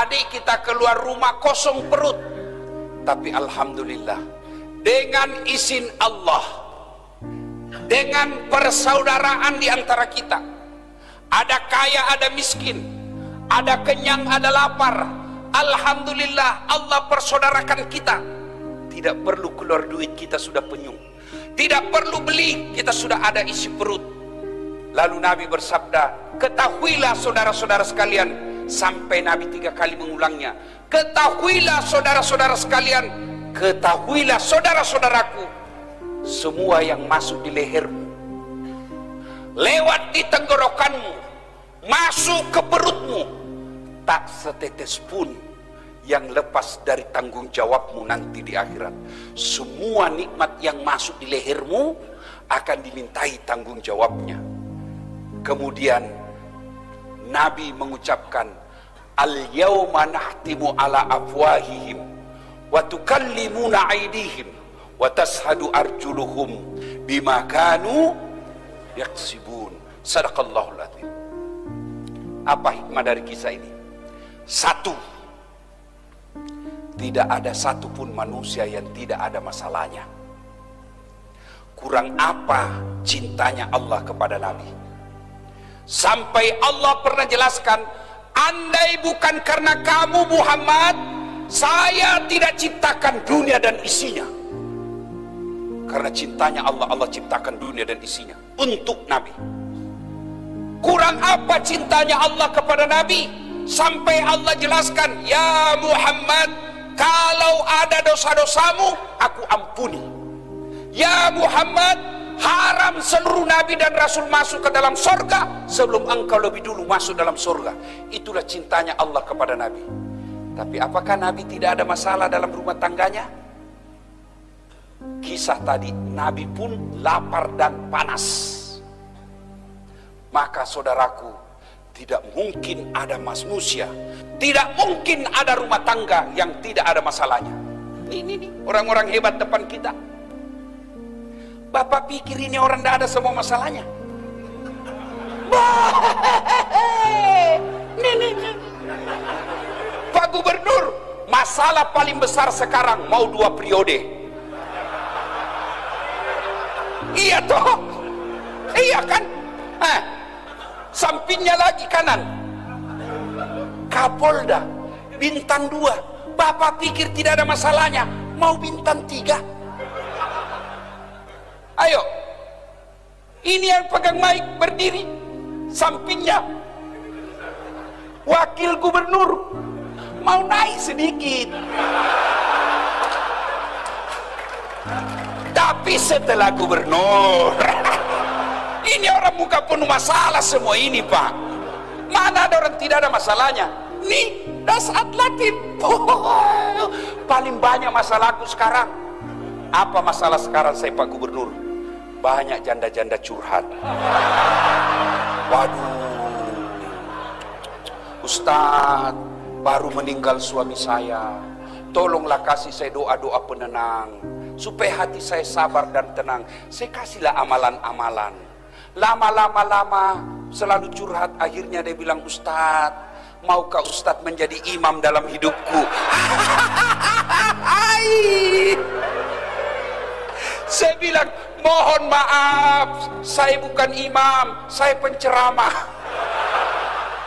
adik kita keluar rumah kosong perut, tapi alhamdulillah dengan izin Allah, dengan persaudaraan di antara kita, ada kaya ada miskin, ada kenyang ada lapar, alhamdulillah Allah persaudarakan kita. Tidak perlu keluar duit, kita sudah penyung. Tidak perlu beli, kita sudah ada isi perut. Lalu Nabi bersabda, ketahuilah saudara-saudara sekalian, sampai Nabi 3 kali mengulangnya, ketahuilah saudara-saudara sekalian, ketahuilah saudara-saudaraku, semua yang masuk di lehermu, lewat di tenggorokanmu, masuk ke perutmu, tak setetes pun yang lepas dari tanggung jawabmu nanti di akhirat. Semua nikmat yang masuk di lehermu akan dimintai tanggung jawabnya. Kemudian Nabi mengucapkan, al-yawma nahtimu ala afwahihim wa tukallimuna aydihim wa tashhadu arjuluhum bima kanu yaksibun. Sadaqallahul adzim. Apa hikmah dari kisah ini? Satu, tidak ada satupun manusia yang tidak ada masalahnya. Kurang apa cintanya Allah kepada Nabi, sampai Allah pernah jelaskan, andai bukan karena kamu Muhammad, saya tidak ciptakan dunia dan isinya. Karena cintanya Allah, Allah ciptakan dunia dan isinya untuk Nabi. Kurang apa cintanya Allah kepada Nabi, sampai Allah jelaskan, ya Muhammad, kalau ada dosa-dosamu aku ampuni. Ya Muhammad, haram seluruh Nabi dan Rasul masuk ke dalam surga sebelum engkau lebih dulu masuk dalam surga. Itulah cintanya Allah kepada Nabi. Tapi apakah Nabi tidak ada masalah dalam rumah tangganya? Kisah tadi, Nabi pun lapar dan panas. Maka saudaraku, tidak mungkin ada manusia, tidak mungkin ada rumah tangga yang tidak ada masalahnya. Ini orang-orang hebat depan kita. Bapak pikir ini orang tidak ada semua masalahnya? Pak Gubernur, masalah paling besar sekarang mau 2 periode. Iya toh? Iya kan? Sampingnya lagi kanan, Kapolda, bintang 2. Bapak pikir tidak ada masalahnya, mau bintang 3. Ayo, ini yang pegang mic berdiri, sampingnya wakil gubernur, mau naik sedikit. Tapi setelah gubernur, ini orang muka penuh masalah semua ini Pak. Mana ada orang tidak ada masalahnya? Nih, Dasat Latif. Paling banyak masalahku sekarang. Apa masalah sekarang saya Pak Gubernur? Banyak janda-janda curhat. Waduh, Ustadz, baru meninggal suami saya, tolonglah kasih saya doa-doa penenang supaya hati saya sabar dan tenang. Saya kasihlah amalan-amalan. Lama-lama selalu curhat. Akhirnya dia bilang, Ustadz, maukah Ustadz menjadi imam dalam hidupku? Saya bilang, mohon maaf, saya bukan imam, saya penceramah.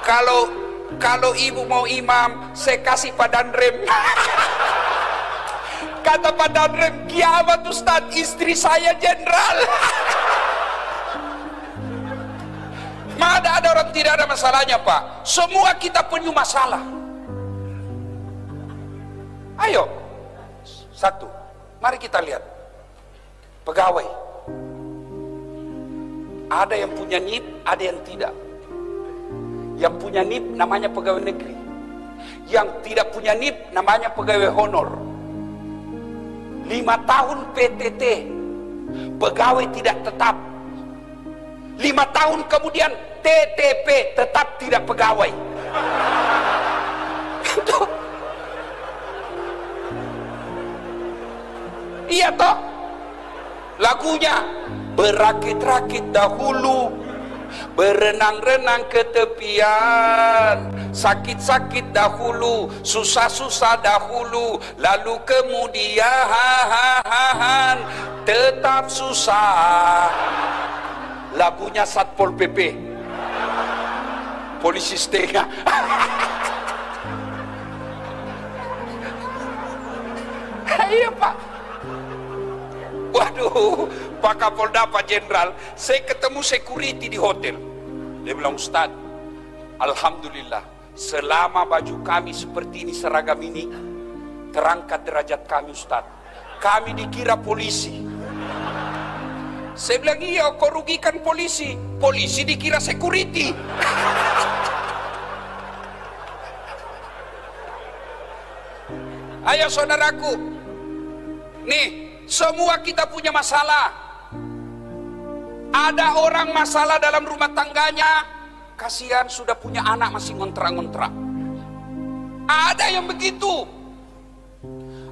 Kalau ibu mau imam, saya kasih Pak Danrem. Kata Pak Danrem, kiamat Ustadz, istri saya jenderal. Mana ada orang tidak ada masalahnya Pak? Semua kita punya masalah. Ayo, satu, mari kita lihat pegawai. Ada yang punya NIP, ada yang tidak. Yang punya NIP namanya pegawai negeri, yang tidak punya NIP namanya pegawai honor. 5 tahun PTT, pegawai tidak tetap. 5 tahun kemudian TTP, tetap tidak pegawai. Iya toh? Lagunya, berakit-rakit dahulu berenang-renang ke tepian, sakit-sakit dahulu, susah-susah dahulu, lalu kemudian tetap susah. Lagunya Satpol PP, polisi setengah. Iya Pak. Waduh, Pak Kapolda, Pak Jenderal, saya ketemu security di hotel. Dia bilang, Ustaz, alhamdulillah, selama baju kami seperti ini, seragam ini, terangkat derajat kami Ustaz. Kami dikira polisi. Saya bilang, iya, kau rugikan polisi. Polisi dikira security. Ayo saudaraku, nih, semua kita punya masalah. Ada orang masalah dalam rumah tangganya, kasihan sudah punya anak masih ngontrak-ngontrak. Ada yang begitu.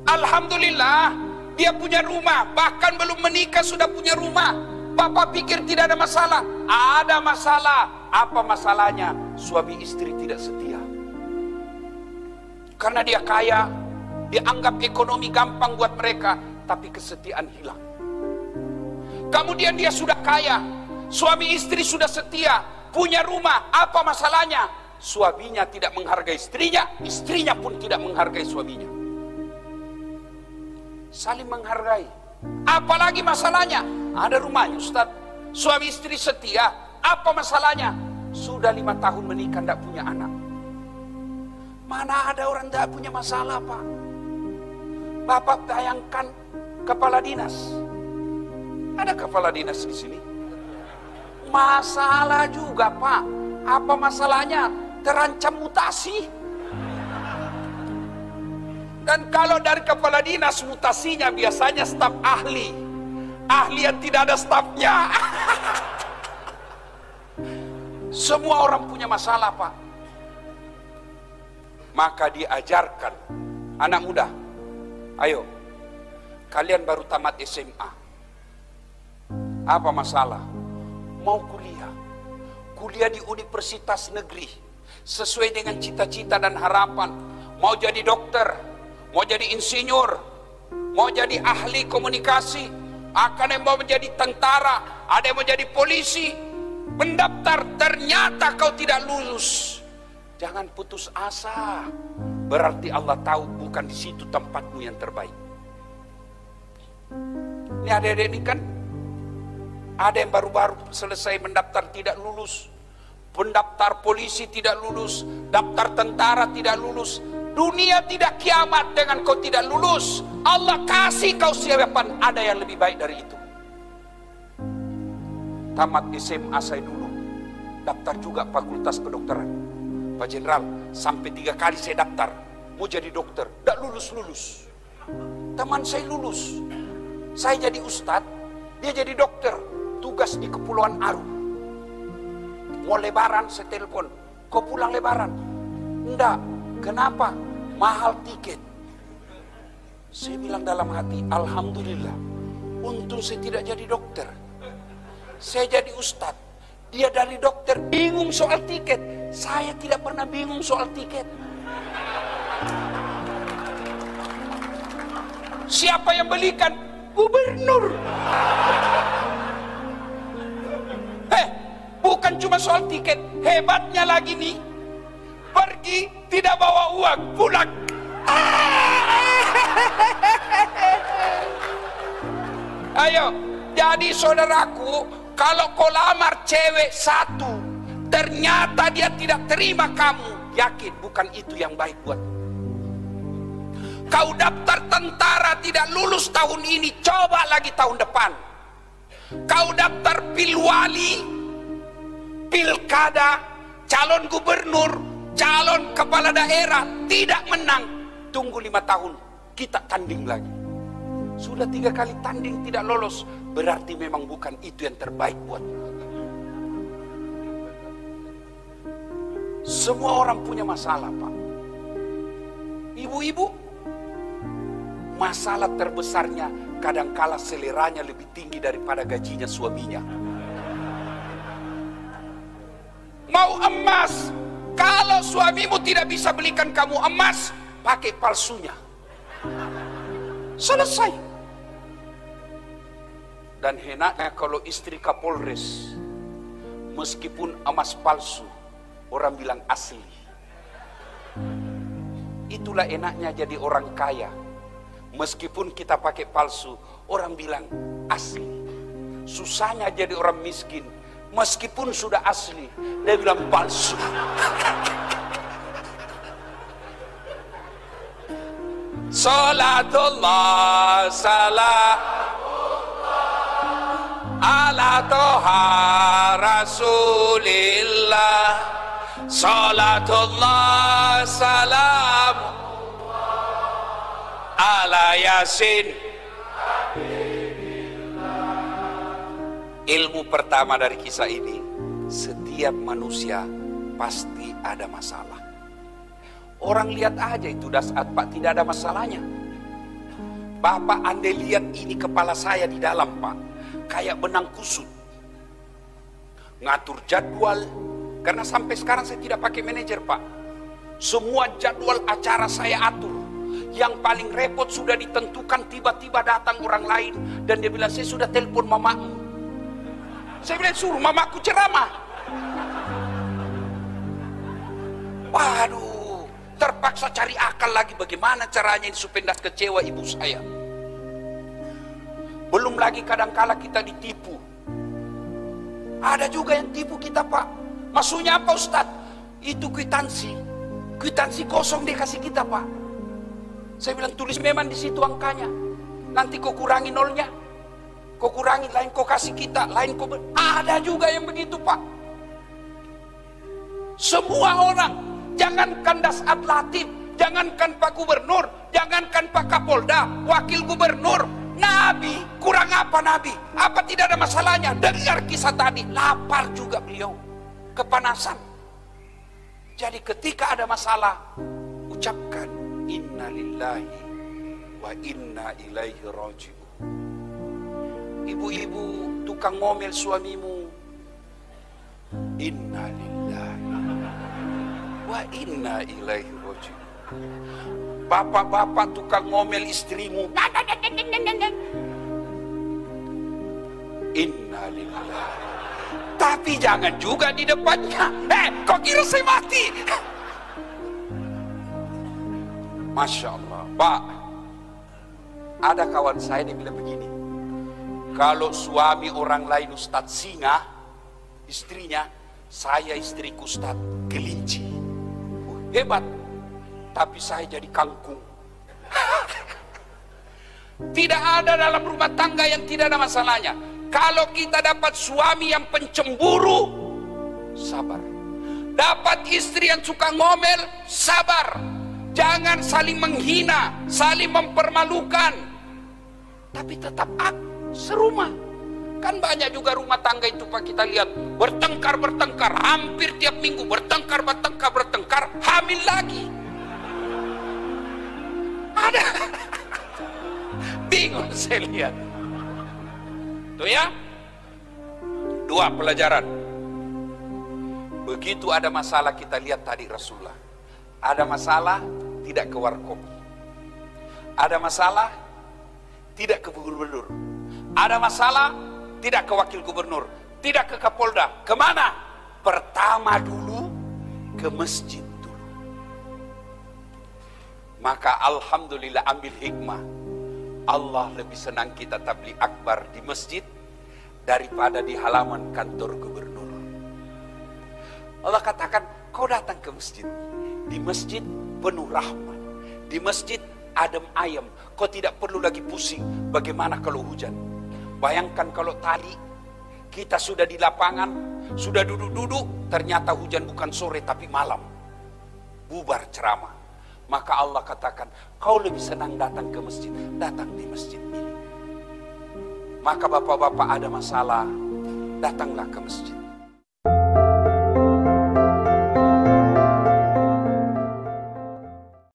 Alhamdulillah, dia punya rumah, bahkan belum menikah sudah punya rumah. Bapak pikir tidak ada masalah? Ada masalah. Apa masalahnya? Suami istri tidak setia. Karena dia kaya, dianggap ekonomi gampang buat mereka, tapi kesetiaan hilang. Kemudian dia sudah kaya, suami istri sudah setia, punya rumah, apa masalahnya? Suaminya tidak menghargai istrinya, istrinya pun tidak menghargai suaminya. Saling menghargai. Apalagi masalahnya? Ada rumahnya Ustaz, suami istri setia, apa masalahnya? Sudah 5 tahun menikah tidak punya anak. Mana ada orang tidak punya masalah Pak? Bapak bayangkan kepala dinas. Ada kepala dinas di sini. Masalah juga Pak. Apa masalahnya? Terancam mutasi. Dan kalau dari kepala dinas mutasinya biasanya staf ahli. Ahli yang tidak ada stafnya. Semua orang punya masalah Pak. Maka diajarkan anak muda, ayo, kalian baru tamat SMA. Apa masalah? Mau kuliah. Kuliah di universitas negeri. Sesuai dengan cita-cita dan harapan. Mau jadi dokter, mau jadi insinyur, mau jadi ahli komunikasi, akan yang mau menjadi tentara, ada yang mau jadi polisi. Mendaftar, ternyata kau tidak lulus. Jangan putus asa. Berarti Allah tahu bukan di situ tempatmu yang terbaik. Ini adik-adik ini kan, ada yang baru-baru selesai mendaftar tidak lulus, pendaftar polisi tidak lulus, daftar tentara tidak lulus. Dunia tidak kiamat dengan kau tidak lulus. Allah kasih kau siapan, ada yang lebih baik dari itu. Tamat SMA saya dulu, daftar juga fakultas kedokteran. Pak Jenderal, sampai 3 kali saya daftar mau jadi dokter, tidak lulus-lulus. Teman saya lulus, saya jadi ustadz, dia jadi dokter, tugas di Kepulauan Aru. Mau lebaran saya telepon, kau pulang lebaran? Enggak. Kenapa? Mahal tiket. Saya bilang dalam hati, alhamdulillah, untung saya tidak jadi dokter, saya jadi ustadz. Dia dari dokter bingung soal tiket, saya tidak pernah bingung soal tiket. Siapa yang belikan? Gubernur. Bukan cuma soal tiket, hebatnya lagi nih, pergi tidak bawa uang, pulang. Ayo, jadi saudaraku, kalau kau lamar cewek satu, ternyata dia tidak terima kamu, yakin bukan itu yang baik buat. Kau daftar tentara tidak lulus tahun ini, coba lagi tahun depan. Kau daftar pilwali, pilkada, calon gubernur, calon kepala daerah, tidak menang, tunggu 5 tahun, kita tanding lagi. Sudah 3 kali tanding tidak lolos, berarti memang bukan itu yang terbaik buat. Semua orang punya masalah Pak. Ibu-ibu, masalah terbesarnya kadangkala seleranya lebih tinggi daripada gajinya suaminya. mau emas. Kalau suamimu tidak bisa belikan kamu emas, pakai palsunya. Selesai. Dan henaknya kalau istri Kapolres, meskipun emas palsu, orang bilang asli. Itulah enaknya jadi orang kaya. Meskipun kita pakai palsu, orang bilang asli. Susahnya jadi orang miskin, meskipun sudah asli, dia bilang palsu. Salatullah salam ala toha rasulillah. Salatullah salam ala yasin. Ilmu pertama dari kisah ini, setiap manusia pasti ada masalah. Orang lihat aja itu saat Pak tidak ada masalahnya. Bapak andai lihat ini kepala saya di dalam Pak, kayak benang kusut. Ngatur jadwal, karena sampai sekarang saya tidak pakai manajer Pak. Semua jadwal acara saya atur. Yang paling repot sudah ditentukan, tiba-tiba datang orang lain dan dia bilang, saya sudah telepon mamamu. Saya bilang, suruh mamaku ceramah. Waduh, terpaksa cari akal lagi bagaimana caranya ini supaya tidak kecewa ibu saya. Belum lagi kadangkala kita ditipu. Ada juga yang tipu kita Pak. Maksudnya apa Ustadz? Itu kwitansi kosong dia kasih kita Pak. Saya bilang, tulis memang di situ angkanya. Nanti kau kurangi nolnya. Kau kurangi, lain kau kasih kita, lain kau ada juga yang begitu Pak. Semua orang, jangankan Dasat Latif, jangankan Pak Gubernur, jangankan Pak Kapolda, Wakil Gubernur, Nabi, kurang apa Nabi? Apa tidak ada masalahnya? Dengar kisah tadi, lapar juga beliau, kepanasan. Jadi ketika ada masalah, ucapkan inna lillahi wa inna ilaihi raji'un. Ibu-ibu tukang ngomel suamimu, inna lillahi wa inna ilaihi raji'un. Bapak-bapak tukang ngomel istrimu, inna lillahi. Tapi jangan juga di depannya, kok kira saya mati? Masya Allah Pak, ada kawan saya dia bilang begini, kalau suami orang lain Ustadz singa, istrinya, saya istriku Ustadz kelinci. Hebat, tapi saya jadi kangkung. Tidak ada dalam rumah tangga yang tidak ada masalahnya. Kalau kita dapat suami yang pencemburu, sabar. Dapat istri yang suka ngomel, sabar. Jangan saling menghina, saling mempermalukan. Tapi tetap serumah. Kan banyak juga rumah tangga itu Pak, kita lihat bertengkar, hampir tiap minggu bertengkar, hamil lagi. Ada. Bingung saya lihat. Tuh ya. 2 pelajaran. Begitu ada masalah kita lihat tadi Rasulullah. Ada masalah tidak ke warkop. Ada masalah tidak ke gubernur. Ada masalah tidak ke wakil gubernur, tidak ke Kapolda. Kemana? Pertama dulu ke masjid dulu. Maka alhamdulillah ambil hikmah. Allah lebih senang kita tabligh akbar di masjid daripada di halaman kantor gubernur. Allah katakan, kau datang ke masjid. Di masjid penuh rahmat. Di masjid adem ayem. Kau tidak perlu lagi pusing bagaimana kalau hujan. Bayangkan kalau tadi kita sudah di lapangan, sudah duduk-duduk, ternyata hujan bukan sore tapi malam. Bubar ceramah. Maka Allah katakan, kau lebih senang datang ke masjid, datang di masjid ini. Maka bapak-bapak ada masalah, datanglah ke masjid.